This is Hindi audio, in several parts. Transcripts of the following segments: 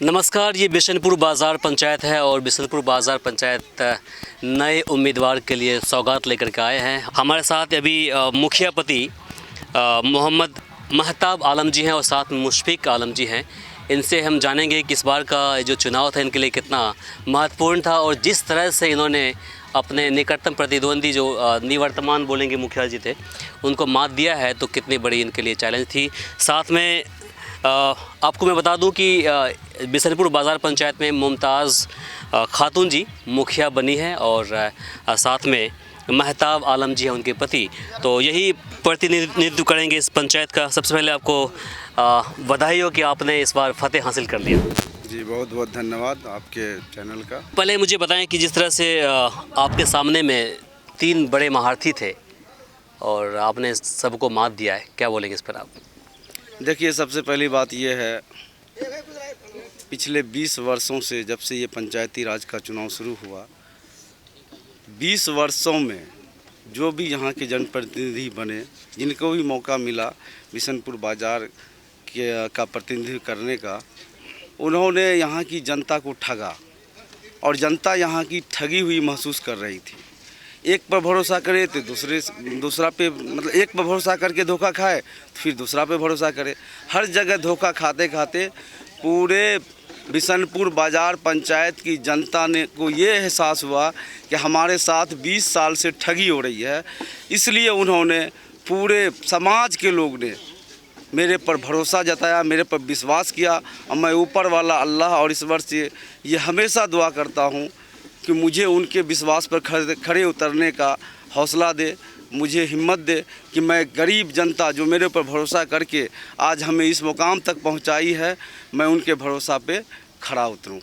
नमस्कार, ये बिशनपुर बाज़ार पंचायत है और बिशनपुर बाज़ार पंचायत नए उम्मीदवार के लिए सौगात लेकर के आए हैं। हमारे साथ अभी मुखिया पति मोहम्मद महताब आलम जी हैं और साथ में मुशफिक आलम जी हैं। इनसे हम जानेंगे कि इस बार का जो चुनाव था इनके लिए कितना महत्वपूर्ण था और जिस तरह से इन्होंने अपने निकटतम प्रतिद्वंदी जो निवर्तमान बोलेंगे मुखिया जी थे उनको मात दिया है, तो कितनी बड़ी इनके लिए चैलेंज थी। साथ में आपको मैं बता दूं कि बिशनपुर बाज़ार पंचायत में मुमताज़ खातून जी मुखिया बनी है और साथ में महताब आलम जी हैं उनके पति, तो यही प्रतिनिधित्व करेंगे इस पंचायत का। सबसे पहले आपको बधाई हो कि आपने इस बार फतेह हासिल कर लिया। जी बहुत बहुत धन्यवाद आपके चैनल का। पहले मुझे बताएं कि जिस तरह से आपके सामने में 3 बड़े महारथी थे और आपने सबको मात दिया है, क्या बोलेंगे इस पर आप? देखिए, सबसे पहली बात ये है, पिछले 20 वर्षों से जब से ये पंचायती राज का चुनाव शुरू हुआ, 20 वर्षों में जो भी यहाँ के जनप्रतिनिधि बने, जिनको भी मौका मिला बिशनपुर बाज़ार का प्रतिनिधित्व करने का, उन्होंने यहाँ की जनता को ठगा और जनता यहाँ की ठगी हुई महसूस कर रही थी। एक पर भरोसा करे तो दूसरा पे, मतलब एक पर भरोसा करके धोखा खाए तो फिर दूसरा पे भरोसा करे। हर जगह धोखा खाते खाते पूरे बिशनपुर बाज़ार पंचायत की जनता ने को ये एहसास हुआ कि हमारे साथ 20 साल से ठगी हो रही है। इसलिए उन्होंने, पूरे समाज के लोग ने मेरे पर भरोसा जताया, मेरे पर विश्वास किया और मैं ऊपर वाला अल्लाह और ईश्वर से ये हमेशा दुआ करता हूँ कि मुझे उनके विश्वास पर खड़े उतरने का हौसला दे, मुझे हिम्मत दे कि मैं गरीब जनता जो मेरे ऊपर भरोसा करके आज हमें इस मुकाम तक पहुंचाई है, मैं उनके भरोसा पे खड़ा उतरूं।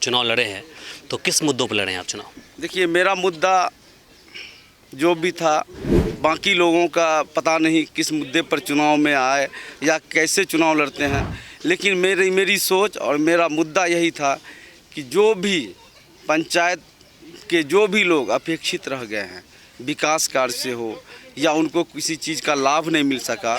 चुनाव लड़े हैं तो किस मुद्दों पर लड़े हैं आप चुनाव? देखिए, मेरा मुद्दा जो भी था, बाकी लोगों का पता नहीं किस मुद्दे पर चुनाव में आए या कैसे चुनाव लड़ते हैं, लेकिन मेरी सोच और मेरा मुद्दा यही था कि जो भी पंचायत के जो भी लोग अपेक्षित रह गए हैं, विकास कार्य से हो या उनको किसी चीज़ का लाभ नहीं मिल सका,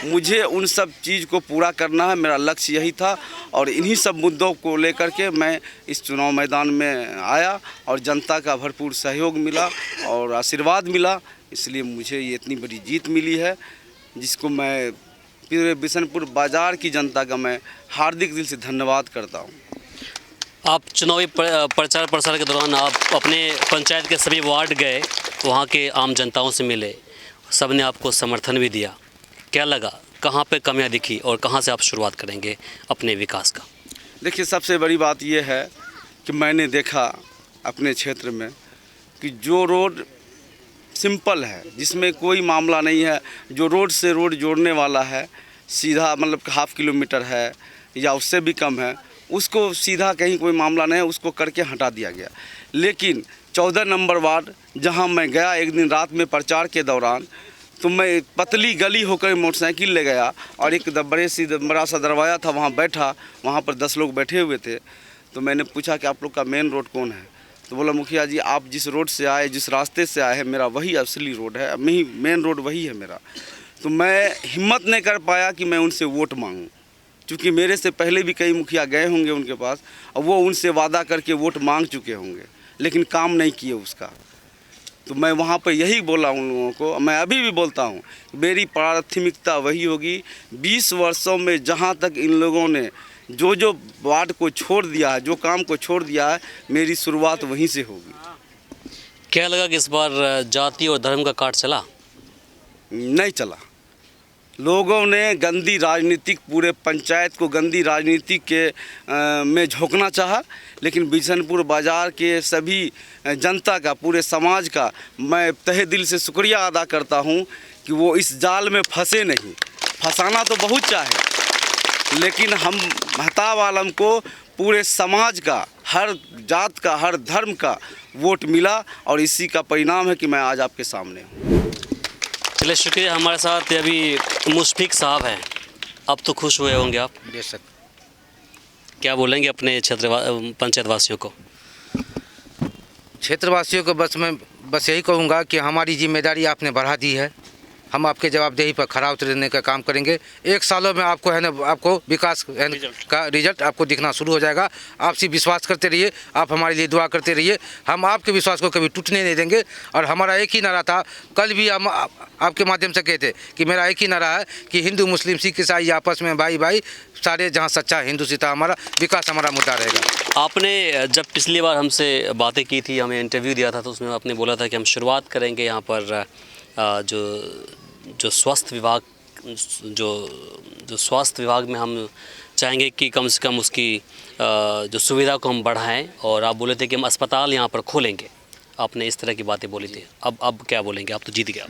मुझे उन सब चीज़ को पूरा करना है। मेरा लक्ष्य यही था और इन्हीं सब मुद्दों को लेकर के मैं इस चुनाव मैदान में आया और जनता का भरपूर सहयोग मिला और आशीर्वाद मिला। इसलिए मुझे ये इतनी बड़ी जीत मिली है, जिसको मैं पूरे बिशनपुर बाज़ार की जनता का मैं हार्दिक दिल से धन्यवाद करता हूँ। आप चुनावी प्रचार प्रसार के दौरान आप अपने पंचायत के सभी वार्ड गए, वहाँ के आम जनताओं से मिले, सब ने आपको समर्थन भी दिया। क्या लगा, कहाँ पे कमियाँ दिखी और कहाँ से आप शुरुआत करेंगे अपने विकास का? देखिए, सबसे बड़ी बात यह है कि मैंने देखा अपने क्षेत्र में कि जो रोड सिंपल है, जिसमें कोई मामला नहीं है, जो रोड से रोड जोड़ने वाला है, सीधा मतलब ½ किलोमीटर है या उससे भी कम है, उसको सीधा कहीं कोई मामला नहीं है, उसको करके हटा दिया गया। लेकिन 14 नंबर वार्ड जहां मैं गया एक दिन रात में प्रचार के दौरान, तो मैं पतली गली होकर मोटरसाइकिल ले गया और एक बड़ा सा दरवाज़ा था, वहां बैठा, वहां पर 10 लोग बैठे हुए थे। तो मैंने पूछा कि आप लोग का मेन रोड कौन है? तो बोला, मुखिया जी आप जिस रोड से आए, जिस रास्ते से आए हैं, मेरा वही असली रोड है, मेन रोड वही है मेरा। तो मैं हिम्मत नहीं कर पाया कि मैं उनसे वोट मांगूं, क्योंकि मेरे से पहले भी कई मुखिया गए होंगे उनके पास और वो उनसे वादा करके वोट मांग चुके होंगे, लेकिन काम नहीं किए उसका। तो मैं वहाँ पर यही बोला उन लोगों को, मैं अभी भी बोलता हूँ, मेरी प्राथमिकता वही होगी। 20 वर्षों में जहाँ तक इन लोगों ने जो वार्ड को छोड़ दिया है, जो काम को छोड़ दिया है, मेरी शुरुआत वहीं से होगी। क्या लगा कि इस बार जाति और धर्म का कार्ड चला? नहीं चला। लोगों ने गंदी राजनीतिक, पूरे पंचायत को गंदी राजनीति के में झोंकना चाहा, लेकिन बिशनपुर बाज़ार के सभी जनता का, पूरे समाज का मैं तहे दिल से शुक्रिया अदा करता हूं कि वो इस जाल में फंसे नहीं। फंसाना तो बहुत चाहे, लेकिन हम महताब आलम को पूरे समाज का, हर जात का, हर धर्म का वोट मिला और इसी का परिणाम है कि मैं आज आपके सामने हूँ। चलिए, शुक्रिया। हमारे साथ अभी मुशफिक साहब हैं, अब तो खुश हुए होंगे आप? बेशक। क्या बोलेंगे अपने क्षेत्र पंचायत वासियों को? क्षेत्रवासियों को मैं बस यही कहूँगा कि हमारी जिम्मेदारी आपने बढ़ा दी है हम आपके जवाबदेही पर खरा उतरने का काम करेंगे। 1 सालों में आपको है ना, आपको विकास का रिजल्ट आपको दिखना शुरू हो जाएगा। आपसी विश्वास करते रहिए, आप हमारे लिए दुआ करते रहिए। हम आपके विश्वास को कभी टूटने नहीं देंगे। और हमारा एक ही नारा था, कल भी हम आपके माध्यम से कहते कि मेरा एक ही नारा है कि हिंदू मुस्लिम सिख ईसाई आपस में भाई भाई, सारे जहाँ सच्चा हिंदू सीता हमारा विकास हमारा मुद्दा रहेगा। आपने जब पिछली बार हमसे बातें की थी, हमें इंटरव्यू दिया था, तो उसमें आपने बोला था कि हम शुरुआत करेंगे यहाँ पर जो स्वास्थ्य विभाग जो स्वास्थ्य विभाग में हम चाहेंगे कि कम से कम उसकी जो सुविधा को हम बढ़ाएं। और आप बोले थे कि हम अस्पताल यहाँ पर खोलेंगे, आपने इस तरह की बातें बोली थी। अब क्या बोलेंगे? आप तो जीत गए।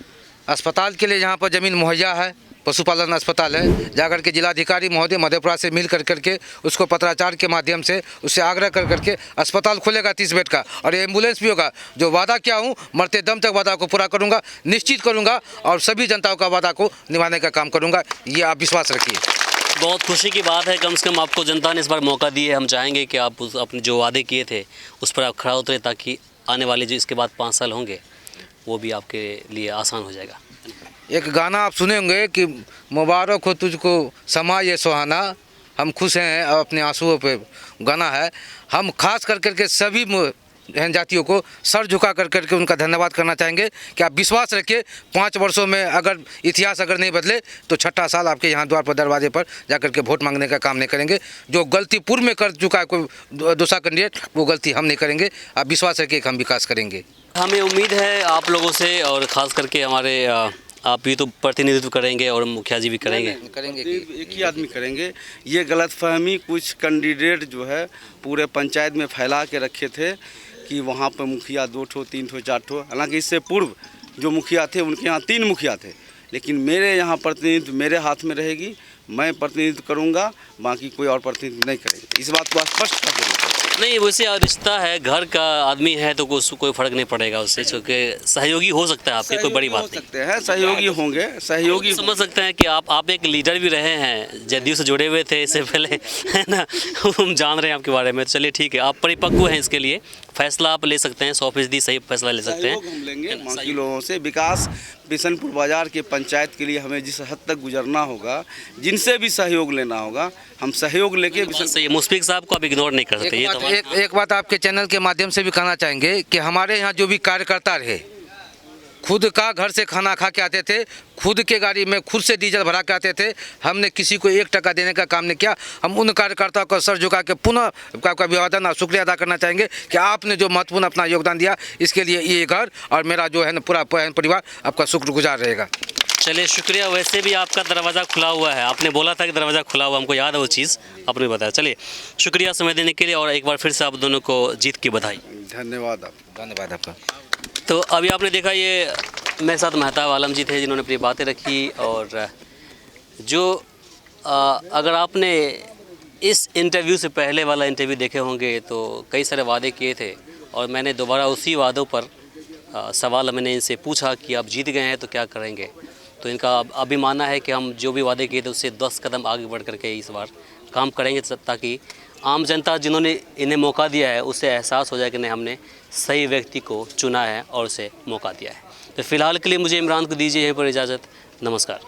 अस्पताल के लिए यहाँ पर ज़मीन मुहैया है, पशुपालन अस्पताल है। जाकर के जिलाधिकारी महोदय मधेपुरा से मिल करके उसको पत्राचार के माध्यम से उससे आग्रह करके अस्पताल खुलेगा 30 बेड का, और एम्बुलेंस भी होगा। जो वादा किया हूँ, मरते दम तक वादा को पूरा करूँगा, निश्चित करूँगा, और सभी जनताओं का वादा को निभाने का काम करूँगा। ये आप विश्वास रखिए। बहुत खुशी की बात है, कम से कम आपको जनता ने इस बार मौका दिया है। हम चाहेंगे कि आप अपने जो वादे किए थे उस पर आप खरा उतरे, ताकि आने वाले जो इसके बाद 5 साल होंगे वो भी आपके लिए आसान हो जाएगा। एक गाना आप सुने होंगे कि मुबारक हो तुझको समा ये सुहाना, हम खुश हैं अपने आंसुओं पे गाना है। हम खास करके सभी जनजातियों को सर झुका करके उनका धन्यवाद करना चाहेंगे कि आप विश्वास रखिए, 5 वर्षों में अगर इतिहास अगर नहीं बदले तो 6ठा साल आपके यहाँ द्वार पर दरवाजे पर जाकर के वोट मांगने का काम नहीं करेंगे। जो गलती पूर्व में कर चुका है कोई दूसरा कैंडिडेट, वो गलती हम नहीं करेंगे। आप विश्वास रखिए कि हम विकास करेंगे। हमें उम्मीद है आप लोगों से, और ख़ास करके हमारे आप भी तो प्रतिनिधित्व करेंगे और मुखिया जी भी करेंगे। एक ही आदमी करेंगे। ये गलतफहमी कुछ कैंडिडेट जो है पूरे पंचायत में फैला के रखे थे कि वहाँ पर मुखिया 2 ठो 3 ठो 4 ठो। हालांकि इससे पूर्व जो मुखिया थे उनके यहाँ 3 मुखिया थे, लेकिन मेरे यहाँ प्रतिनिधित्व मेरे हाथ में रहेगी। मैं प्रतिनिधित्व करूँगा, बाकी कोई और प्रतिनिधित्व नहीं करेंगे। इस बात को स्पष्ट कर देना। नहीं, वैसे रिश्ता है, घर का आदमी है तो कोई फ़र्क नहीं पड़ेगा उससे, क्योंकि सहयोगी हो सकता है आपके, कोई बड़ी बात नहीं। सकते हैं सहयोगी होंगे, सहयोगी समझ सकते हैं कि आप एक लीडर भी रहे हैं, जदयू से जुड़े हुए थे इससे पहले, है ना। हम जान रहे हैं आपके बारे में। तो चलिए ठीक है, आप परिपक्व हैं, इसके लिए फैसला आप ले सकते हैं, 100% सही फैसला ले सकते हैं। हम लेंगे बाकी लोगों से। विकास बिशनपुर बाजार के पंचायत के लिए हमें जिस हद तक गुजरना होगा, जिनसे भी सहयोग लेना होगा, हम सहयोग लेके मुशफिक साहब को आप इग्नोर नहीं कर सकते। एक बात आपके चैनल के माध्यम से भी कहना चाहेंगे कि हमारे यहाँ जो भी कार्यकर्ता रहे, खुद का घर से खाना खा के आते थे, खुद के गाड़ी में खुद से डीजल भरा के आते थे। हमने किसी को 1 टका देने का काम नहीं किया। हम उन कार्यकर्ताओं को सर झुका के पुनः आपका अभिवादन और शुक्रिया अदा करना चाहेंगे कि आपने जो महत्वपूर्ण अपना योगदान दिया, इसके लिए ये घर और मेरा जो है ना पूरा परिवार आपका शुक्रगुजार रहेगा। चलिए शुक्रिया। वैसे भी आपका दरवाज़ा खुला हुआ है, आपने बोला था कि दरवाज़ा खुला हुआ, हमको याद है वो चीज़, आपने बताया। चलिए शुक्रिया समय देने के लिए, और एक बार फिर से आप दोनों को जीत की बधाई। धन्यवाद आपका। तो अभी आपने देखा, ये मेरे साथ मेहताब आलम जी थे जिन्होंने अपनी बातें रखी। और जो अगर आपने इस इंटरव्यू से पहले वाला इंटरव्यू देखे होंगे तो कई सारे वादे किए थे, और मैंने दोबारा उसी वादों पर सवाल मैंने इनसे पूछा कि आप जीत गए हैं तो क्या करेंगे। तो इनका अभी मानना है कि हम जो भी वादे किए थे उससे 10 कदम आगे बढ़ करके इस बार काम करेंगे, ताकि आम जनता जिन्होंने इन्हें मौका दिया है उससे एहसास हो जाए कि नहीं, हमने सही व्यक्ति को चुना है और उसे मौका दिया है। तो फिलहाल के लिए मुझे इमरान को दीजिए यहीं पर इजाज़त। नमस्कार।